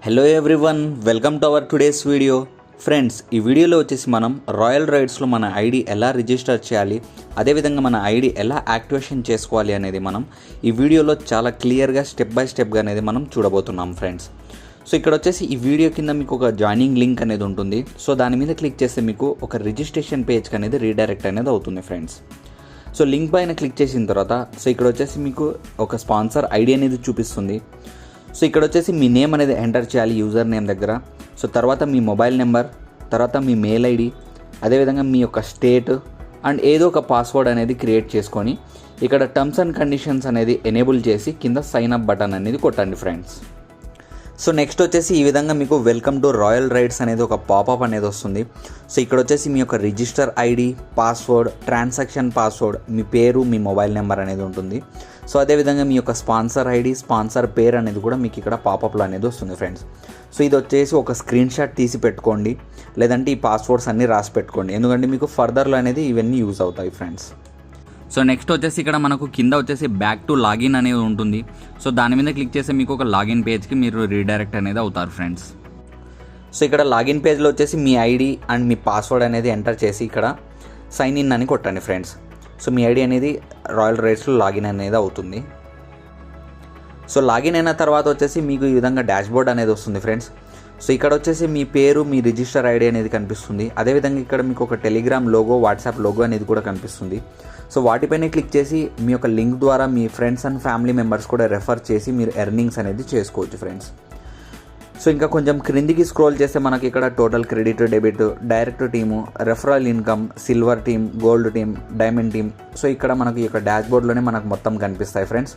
Hello everyone, welcome to our today's video. Friends, ఈ వీడియోలో వచ్చేసి మనం రాయల్ రైడ్స్లో మన ఐడి ఎలా రిజిస్టర్ చేయాలి, అదేవిధంగా మన ఐడి ఎలా యాక్టివేషన్ చేసుకోవాలి అనేది మనం ఈ వీడియోలో చాలా క్లియర్గా స్టెప్ బై స్టెప్గా అనేది మనం చూడబోతున్నాం ఫ్రెండ్స్. సో ఇక్కడ వచ్చేసి ఈ వీడియో కింద మీకు ఒక జాయినింగ్ లింక్ అనేది ఉంటుంది. సో దాని మీద క్లిక్ చేస్తే మీకు ఒక రిజిస్ట్రేషన్ పేజ్కి అనేది రీడైరెక్ట్ అనేది అవుతుంది ఫ్రెండ్స్. సో లింక్ పైన క్లిక్ చేసిన తర్వాత సో ఇక్కడ వచ్చేసి మీకు ఒక స్పాన్సర్ ఐడి అనేది చూపిస్తుంది. సో ఇక్కడ వచ్చేసి మీ నేమ్ అనేది ఎంటర్ చేయాలి యూజర్ నేమ్ దగ్గర. సో తర్వాత మీ మొబైల్ నెంబర్, తర్వాత మీ మెయిల్ ఐడి, అదేవిధంగా మీ యొక్క స్టేట్ అండ్ ఏదో ఒక పాస్వర్డ్ అనేది క్రియేట్ చేసుకొని ఇక్కడ టర్మ్స్ అండ్ కండిషన్స్ అనేది ఎనేబుల్ చేసి కింద సైన్ అప్ బటన్ అనేది కొట్టండి ఫ్రెండ్స్. సో నెక్స్ట్ వచ్చేసి ఈ విధంగా మీకు వెల్కమ్ టు రాయల్ రైడ్స్ అనేది ఒక పాపప్ అనేది వస్తుంది. సో ఇక్కడ వచ్చేసి మీ యొక్క register ID, password, transaction password, మీ పేరు, మీ మొబైల్ నెంబర్ అనేది ఉంటుంది. సో అదేవిధంగా మీ యొక్క స్పాన్సర్ ఐడి, స్పాన్సర్ పేరు అనేది కూడా మీకు ఇక్కడ పాపప్లో అనేది వస్తుంది ఫ్రెండ్స్. సో ఇది వచ్చేసి ఒక స్క్రీన్ షాట్ తీసి పెట్టుకోండి, లేదంటే ఈ పాస్వర్డ్స్ అన్నీ రాసి పెట్టుకోండి, ఎందుకంటే మీకు ఫర్దర్లో అనేది ఇవన్నీ యూజ్ అవుతాయి ఫ్రెండ్స్. సో నెక్స్ట్ వచ్చేసి ఇక్కడ మనకు కింద వచ్చేసి బ్యాక్ టు లాగిన్ అనేది ఉంటుంది. సో దాని మీద క్లిక్ చేస్తే మీకు ఒక లాగిన్ పేజ్కి మీరు రీడైరెక్ట్ అనేది అవుతారు ఫ్రెండ్స్. సో ఇక్కడ లాగిన్ పేజ్లో వచ్చేసి మీ ఐడి అండ్ మీ పాస్వర్డ్ అనేది ఎంటర్ చేసి ఇక్కడ సైన్ ఇన్ అని కొట్టండి ఫ్రెండ్స్. సో మీ ఐడి అనేది రాయల్ రైడ్స్లో లాగిన్ అనేది అవుతుంది. సో లాగిన్ అయిన తర్వాత వచ్చేసి మీకు ఈ విధంగా డాష్బోర్డ్ అనేది వస్తుంది ఫ్రెండ్స్. సో ఇక్కడ వచ్చేసి మీ పేరు, మీ రిజిస్టర్ ఐడి అనేది కనిపిస్తుంది. అదేవిధంగా ఇక్కడ మీకు ఒక టెలిగ్రామ్ లోగో, వాట్సాప్ లోగో అనేది కూడా కనిపిస్తుంది. సో వాటిపైన క్లిక్ చేసి మీ యొక్క లింక్ ద్వారా మీ ఫ్రెండ్స్ అండ్ ఫ్యామిలీ మెంబర్స్ కూడా రెఫర్ చేసి మీరు ఎర్నింగ్స్ అనేది చేసుకోవచ్చు ఫ్రెండ్స్. సో ఇంకా కొంచెం క్రిందికి స్క్రోల్ చేస్తే మనకి ఇక్కడ total credit, debit, direct team, referral income, silver team, gold team, diamond team, so ఇక్కడ మనకి ఈ యొక్క డాష్బోర్డ్లోనే మనకు మొత్తం కనిపిస్తాయి ఫ్రెండ్స్.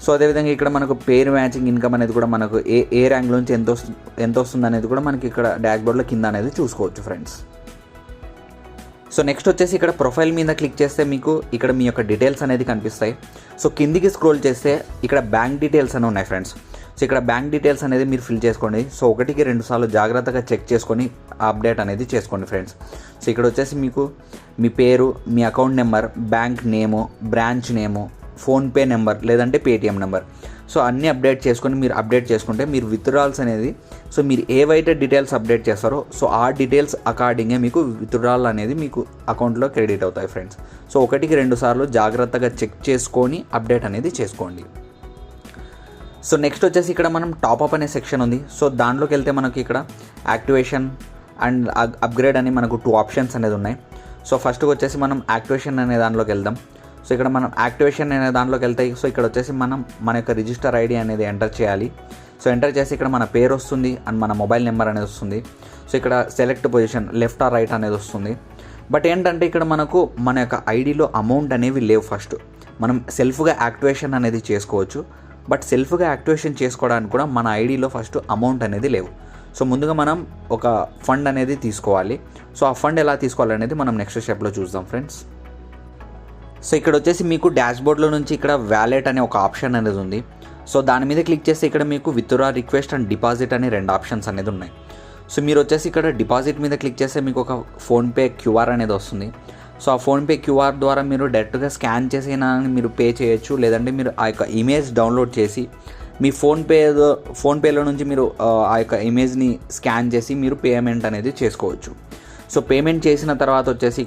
సో అదేవిధంగా ఇక్కడ మనకు పేర్ మ్యాచింగ్ ఇన్కమ్ అనేది కూడా మనకు ఏ ర్యాంక్ నుంచి ఎంత వస్తుంది అనేది కూడా మనకి ఇక్కడ డాష్బోర్డ్లో కింద అనేది చూసుకోవచ్చు ఫ్రెండ్స్. సో నెక్స్ట్ వచ్చేసి ఇక్కడ ప్రొఫైల్ మీద క్లిక్ చేస్తే మీకు ఇక్కడ మీ యొక్క డీటెయిల్స్ అనేది కనిపిస్తాయి. సో కిందికి స్క్రోల్ చేస్తే ఇక్కడ బ్యాంక్ డీటెయిల్స్ అని ఉన్నాయి ఫ్రెండ్స్. సో ఇక్కడ బ్యాంక్ డీటెయిల్స్ అనేది మీరు ఫిల్ చేసుకోండి. సో 1-2 సార్లు జాగ్రత్తగా చెక్ చేసుకొని అప్డేట్ అనేది చేసుకోండి ఫ్రెండ్స్. సో ఇక్కడ వచ్చేసి మీకు మీ పేరు, మీ account number, bank name, branch name, PhonePe number లేదంటే పేటిఎం నెంబర్, సో అన్నీ అప్డేట్ చేసుకొని మీరు అప్డేట్ చేసుకుంటే మీరు విత్డ్రాల్స్ అనేది సో మీరు ఏవైతే డీటెయిల్స్ అప్డేట్ చేస్తారో సో ఆ డీటెయిల్స్ అకార్డింగే మీకు విత్డ్రాల్ అనేది మీకు అకౌంట్లో క్రెడిట్ అవుతాయి ఫ్రెండ్స్. సో 1-2 సార్లు జాగ్రత్తగా చెక్ చేసుకొని అప్డేట్ అనేది చేసుకోండి. సో నెక్స్ట్ వచ్చేసి ఇక్కడ మనం టాప్అప్ అనే సెక్షన్ ఉంది. సో దాంట్లోకి వెళ్తే మనకి ఇక్కడ యాక్టివేషన్ అండ్ అప్గ్రేడ్ అని మనకు 2 ఆప్షన్స్ అనేది ఉన్నాయి. సో ఫస్ట్గా వచ్చేసి మనం యాక్టివేషన్ అనే దాంట్లోకి వెళ్దాం. సో ఇక్కడ మనం యాక్టివేషన్ అనే దాంట్లోకి వెళ్తాయి. సో ఇక్కడ వచ్చేసి మనం మన యొక్క రిజిస్టర్ ఐడి అనేది ఎంటర్ చేయాలి. సో ఎంటర్ చేసి ఇక్కడ మన పేరు వస్తుంది అండ్ మన మొబైల్ నెంబర్ అనేది వస్తుంది. సో ఇక్కడ select position left or right అనేది వస్తుంది. బట్ ఏంటంటే ఇక్కడ మనకు మన యొక్క ఐడిలో అమౌంట్ అనేవి లేవు. ఫస్ట్ మనం సెల్ఫ్గా యాక్టివేషన్ అనేది చేసుకోవచ్చు, బట్ సెల్ఫ్గా యాక్టివేషన్ చేసుకోవడానికి కూడా మన ఐడిలో ఫస్ట్ అమౌంట్ అనేది లేవు. సో ముందుగా మనం ఒక ఫండ్ అనేది తీసుకోవాలి. సో ఆ ఫండ్ ఎలా తీసుకోవాలనేది మనం నెక్స్ట్ స్టెప్లో చూద్దాం ఫ్రెండ్స్. సో ఇక్కడ వచ్చేసి మీకు డాష్బోర్డ్లో నుంచి ఇక్కడ వ్యాలెట్ అనే ఒక ఆప్షన్ అనేది ఉంది. సో దాని మీద క్లిక్ చేస్తే ఇక్కడ మీకు విత్డ్రా రిక్వెస్ట్ అండ్ డిపాజిట్ అనే 2 ఆప్షన్స్ అనేది ఉన్నాయి. సో మీరు వచ్చేసి ఇక్కడ డిపాజిట్ మీద క్లిక్ చేస్తే మీకు ఒక ఫోన్పే క్యూఆర్ అనేది వస్తుంది. సో ఆ ఫోన్పే క్యూఆర్ ద్వారా మీరు డైరెక్ట్గా స్కాన్ చేసినా మీరు పే చేయొచ్చు, లేదంటే మీరు ఆ యొక్క ఇమేజ్ డౌన్లోడ్ చేసి మీ ఫోన్పేలో నుంచి మీరు ఆ యొక్క ఇమేజ్ని స్కాన్ చేసి మీరు పేమెంట్ అనేది చేసుకోవచ్చు. సో పేమెంట్ చేసిన తర్వాత వచ్చేసి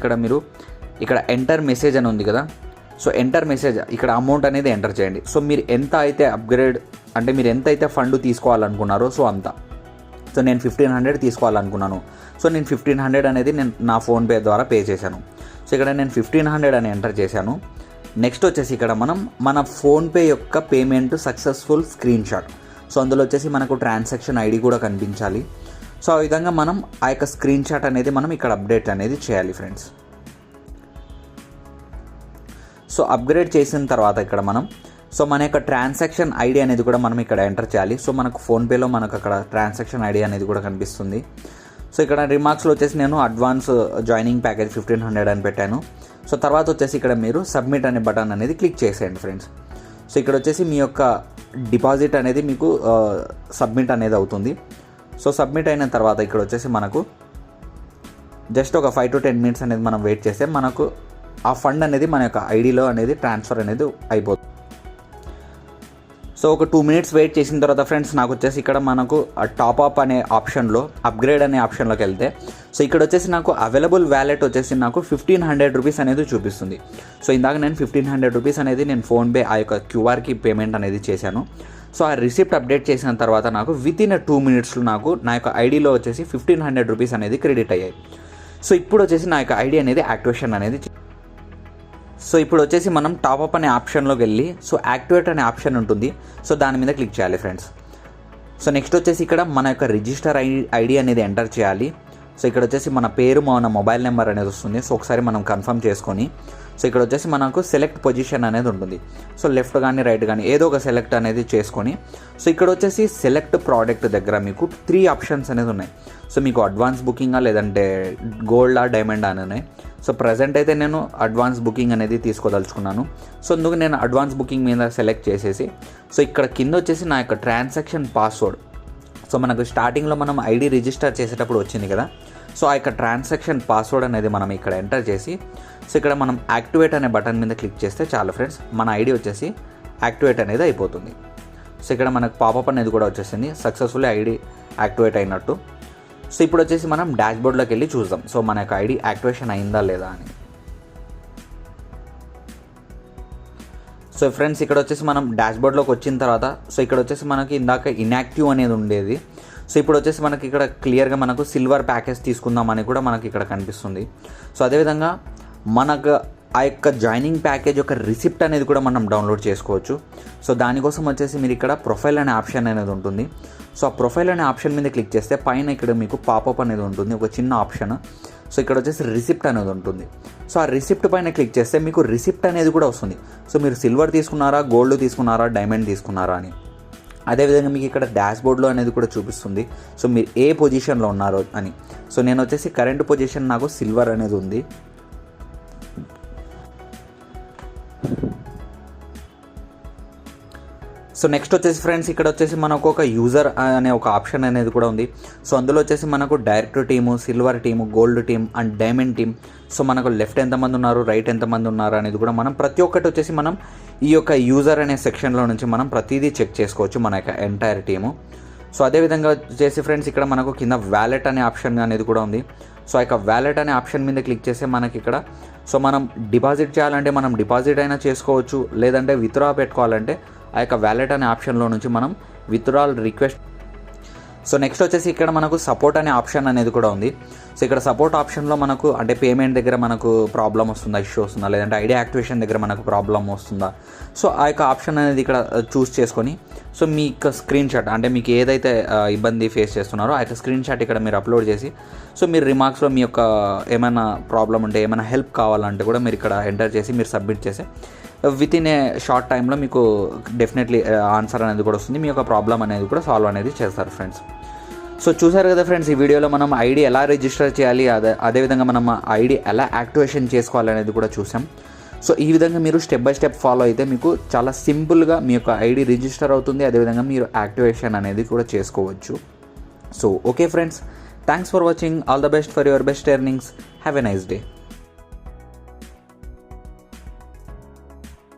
ఇక్కడ ఎంటర్ మెసేజ్ అని ఉంది కదా. సో ఎంటర్ మెసేజ్ ఇక్కడ అమౌంట్ అనేది ఎంటర్ చేయండి. సో మీరు ఎంత అయితే అప్గ్రేడ్ అంటే మీరు ఎంత అయితే ఫండ్ తీసుకోవాలనుకున్నారో సో అంత. సో నేను 1500 తీసుకోవాలనుకున్నాను. సో నేను 1500 అనేది నేను నా ఫోన్పే ద్వారా పే చేశాను. సో ఇక్కడ నేను 1500 అని ఎంటర్ చేశాను. నెక్స్ట్ వచ్చేసి ఇక్కడ మనం మన ఫోన్పే యొక్క payment successful screen shot. So అందులో వచ్చేసి మనకు ట్రాన్సాక్షన్ ఐడి కూడా కనిపించాలి. సో ఆ విధంగా మనం ఆ యొక్క స్క్రీన్ షాట్ అనేది మనం ఇక్కడ అప్డేట్ అనేది చేయాలి ఫ్రెండ్స్. సో అప్గ్రేడ్ చేసిన తర్వాత ఇక్కడ మనం సో మన యొక్క ట్రాన్సాక్షన్ ఐడి అనేది కూడా మనం ఇక్కడ ఎంటర్ చేయాలి. సో మనకు ఫోన్పేలో మనకు అక్కడ ట్రాన్సాక్షన్ ఐడి అనేది కూడా కనిపిస్తుంది. సో ఇక్కడ రిమార్క్స్లో వచ్చేసి నేను అడ్వాన్స్ జాయినింగ్ ప్యాకేజ్ 1500 అని పెట్టాను. సో తర్వాత వచ్చేసి ఇక్కడ మీరు సబ్మిట్ అనే బటన్ అనేది క్లిక్ చేసేయండి ఫ్రెండ్స్. సో ఇక్కడ వచ్చేసి మీ యొక్క డిపాజిట్ అనేది మీకు సబ్మిట్ అనేది అవుతుంది. సో సబ్మిట్ అయిన తర్వాత ఇక్కడ వచ్చేసి మనకు జస్ట్ ఒక 5 to 10 minutes అనేది మనం వెయిట్ చేస్తే మనకు ఆ ఫండ్ అనేది మన యొక్క ఐడిలో అనేది ట్రాన్స్ఫర్ అనేది అయిపోతుంది. సో సో ఒక 2 minutes వెయిట్ చేసిన తర్వాత ఫ్రెండ్స్ నాకు వచ్చేసి ఇక్కడ మనకు టాప్అప్ అనే ఆప్షన్లో అప్గ్రేడ్ అనే ఆప్షన్లోకి వెళ్తే సో ఇక్కడ వచ్చేసి నాకు అవైలబుల్ వ్యాలెట్ వచ్చేసి నాకు 1500 రూపీస్ అనేది చూపిస్తుంది. సో ఇందాక నేను 1500 రూపీస్ అనేది నేను ఫోన్పే ఆ యొక్క క్యూఆర్కి పేమెంట్ అనేది చేశాను. సో ఆ రిసిప్ట్ అప్డేట్ చేసిన తర్వాత నాకు వితిన్ 2 minutesలో నాకు నా యొక్క ఐడిలో వచ్చేసి 1500 రూపీస్ అనేది క్రెడిట్ అయ్యాయి. సో ఇప్పుడు వచ్చేసి నా యొక్క ఐడి అనేది యాక్టివేషన్ అనేది. సో ఇప్పుడు వచ్చేసి మనం టాప్అప్ అనే ఆప్షన్లోకి వెళ్ళి సో యాక్టివేట్ అనే ఆప్షన్ ఉంటుంది. సో దాని మీద క్లిక్ చేయాలి ఫ్రెండ్స్. సో నెక్స్ట్ వచ్చేసి ఇక్కడ మన యొక్క రిజిస్టర్ ఐడి అనేది ఎంటర్ చేయాలి. సో ఇక్కడ వచ్చేసి మన పేరు మన మొబైల్ నెంబర్ అనేది వస్తుంది. సో ఒకసారి మనం కన్ఫర్మ్ చేసుకొని సో ఇక్కడ వచ్చేసి మనకు సెలెక్ట్ పొజిషన్ అనేది ఉంటుంది. సో లెఫ్ట్ కానీ రైట్ కానీ ఏదో ఒక సెలెక్ట్ అనేది చేసుకొని సో ఇక్కడ వచ్చేసి సెలెక్ట్ ప్రోడక్ట్ దగ్గర మీకు 3 ఆప్షన్స్ అనేది ఉన్నాయి. సో మీకు అడ్వాన్స్ బుకింగా లేదంటే గోల్డా డైమండ్ అని ఉన్నాయి. సో ప్రజెంట్ అయితే నేను అడ్వాన్స్ బుకింగ్ అనేది తీసుకోదలుచుకున్నాను. సో అందుకు నేను అడ్వాన్స్ బుకింగ్ మీద సెలెక్ట్ చేసేసి సో ఇక్కడ కింద వచ్చేసి నా యొక్క ట్రాన్సాక్షన్ పాస్వర్డ్ సో మనకు స్టార్టింగ్లో మనం ఐడి రిజిస్టర్ చేసేటప్పుడు వచ్చింది కదా. సో ఆ యొక్క ట్రాన్సాక్షన్ పాస్వర్డ్ అనేది మనం ఇక్కడ ఎంటర్ చేసి సో ఇక్కడ మనం యాక్టివేట్ అనే బటన్ మీద క్లిక్ చేస్తే చాలు ఫ్రెండ్స్, మన ఐడి వచ్చేసి యాక్టివేట్ అనేది అయిపోతుంది. సో ఇక్కడ మనకు పాపప్ అనేది కూడా వచ్చేసింది, సక్సెస్ఫుల్లీ ఐడి యాక్టివేట్ అయినట్టు. సో ఇప్పుడు వచ్చేసి మనం డాష్బోర్డ్లోకి వెళ్ళి చూద్దాం సో మన యొక్క ఐడి యాక్టివేషన్ అయిందా లేదా అని. సో ఫ్రెండ్స్ ఇక్కడ వచ్చేసి మనం డాష్బోర్డ్లోకి వచ్చిన తర్వాత సో ఇక్కడ వచ్చేసి మనకి ఇందాక ఇన్యాక్టివ్ అనేది ఉండేది. సో ఇప్పుడు వచ్చేసి మనకి ఇక్కడ క్లియర్గా మనకు సిల్వర్ ప్యాకేజ్ తీసుకుందామని కూడా మనకి ఇక్కడ కనిపిస్తుంది. సో అదేవిధంగా మనకు ఆ యొక్క జాయినింగ్ ప్యాకేజ్ యొక్క రిసిప్ట్ అనేది కూడా మనం డౌన్లోడ్ చేసుకోవచ్చు. సో దానికోసం వచ్చేసి మీరు ఇక్కడ ప్రొఫైల్ అనే ఆప్షన్ అనేది ఉంటుంది. సో ఆ ప్రొఫైల్ అనే ఆప్షన్ మీద క్లిక్ చేస్తే పైన ఇక్కడ మీకు పాపప్ అనేది ఉంటుంది, ఒక చిన్న ఆప్షన్. సో ఇక్కడ వచ్చేసి రిసిప్ట్ అనేది ఉంటుంది. సో ఆ రిసిప్ట్ పైన క్లిక్ చేస్తే మీకు రిసిప్ట్ అనేది కూడా వస్తుంది. సో మీరు సిల్వర్ తీసుకున్నారా, గోల్డ్ తీసుకున్నారా, డైమండ్ తీసుకున్నారా అని. అదేవిధంగా మీకు ఇక్కడ డాష్బోర్డ్లో అనేది కూడా చూపిస్తుంది సో మీరు ఏ పొజిషన్లో ఉన్నారో అని. సో నేను వచ్చేసి కరెంట్ పొజిషన్ నాకు సిల్వర్ అనేది ఉంది. సో నెక్స్ట్ వచ్చేసి ఫ్రెండ్స్ ఇక్కడ వచ్చేసి మనకు ఒక యూజర్ అనే ఒక ఆప్షన్ అనేది కూడా ఉంది. సో అందులో వచ్చేసి మనకు direct team, silver team, gold team and diamond team. So మనకు లెఫ్ట్ ఎంతమంది ఉన్నారు, రైట్ ఎంతమంది ఉన్నారు అనేది కూడా మనం ప్రతి ఒక్కటి వచ్చేసి మనం ఈ యొక్క యూజర్ అనే సెక్షన్లో నుంచి మనం ప్రతిదీ చెక్ చేసుకోవచ్చు మన యొక్క ఎంటైర్ టీము. సో అదేవిధంగా వచ్చేసి ఫ్రెండ్స్ ఇక్కడ మనకు కింద వ్యాలెట్ అనే ఆప్షన్ అనేది కూడా ఉంది. సో ఆ యొక్క వ్యాలెట్ అనే ఆప్షన్ మీద క్లిక్ చేస్తే మనకి ఇక్కడ సో మనం డిపాజిట్ చేయాలంటే మనం డిపాజిట్ అయినా చేసుకోవచ్చు, లేదంటే విత్డ్రా పెట్టుకోవాలంటే ఆ యొక్క వ్యాలెట్ అనే ఆప్షన్లో నుంచి మనం విత్డ్రాల్ రిక్వెస్ట్. సో నెక్స్ట్ వచ్చేసి ఇక్కడ మనకు సపోర్ట్ అనే ఆప్షన్ అనేది కూడా ఉంది. సో ఇక్కడ సపోర్ట్ ఆప్షన్లో మనకు అంటే పేమెంట్ దగ్గర మనకు ప్రాబ్లం వస్తుందా, ఇష్యూ వస్తుందా, లేదంటే ఐడి యాక్టివేషన్ దగ్గర మనకు ప్రాబ్లం వస్తుందా. సో ఆ యొక్క ఆప్షన్ అనేది ఇక్కడ చూస్ చేసుకొని సో మీ యొక్క స్క్రీన్ షాట్ అంటే మీకు ఏదైతే ఇబ్బంది ఫేస్ చేస్తున్నారో ఆ యొక్క స్క్రీన్ షాట్ ఇక్కడ మీరు అప్లోడ్ చేసి సో మీరు రిమార్క్స్లో మీ యొక్క ఏమైనా ప్రాబ్లం ఉంటే ఏమైనా హెల్ప్ కావాలంటే కూడా మీరు ఇక్కడ ఎంటర్ చేసి మీరు సబ్మిట్ చేసి వితిన్ ఏ షార్ట్ టైంలో మీకు డెఫినెట్లీ ఆన్సర్ అనేది కూడా వస్తుంది, మీ యొక్క ప్రాబ్లం అనేది కూడా సాల్వ్ అనేది చేస్తారు ఫ్రెండ్స్. సో చూసారు కదా ఫ్రెండ్స్, ఈ వీడియోలో మనం ఐడి ఎలా రిజిస్టర్ చేయాలి, అదేవిధంగా మనం ఐడి ఎలా యాక్టివేషన్ చేసుకోవాలి అనేది కూడా చూసాం. సో ఈ విధంగా మీరు స్టెప్ బై స్టెప్ ఫాలో అయితే మీకు చాలా సింపుల్గా మీ యొక్క ఐడి రిజిస్టర్ అవుతుంది, అదేవిధంగా మీరు యాక్టివేషన్ అనేది కూడా చేసుకోవచ్చు. So okay friends, thanks for watching. All the best for your best earnings. Have a nice day.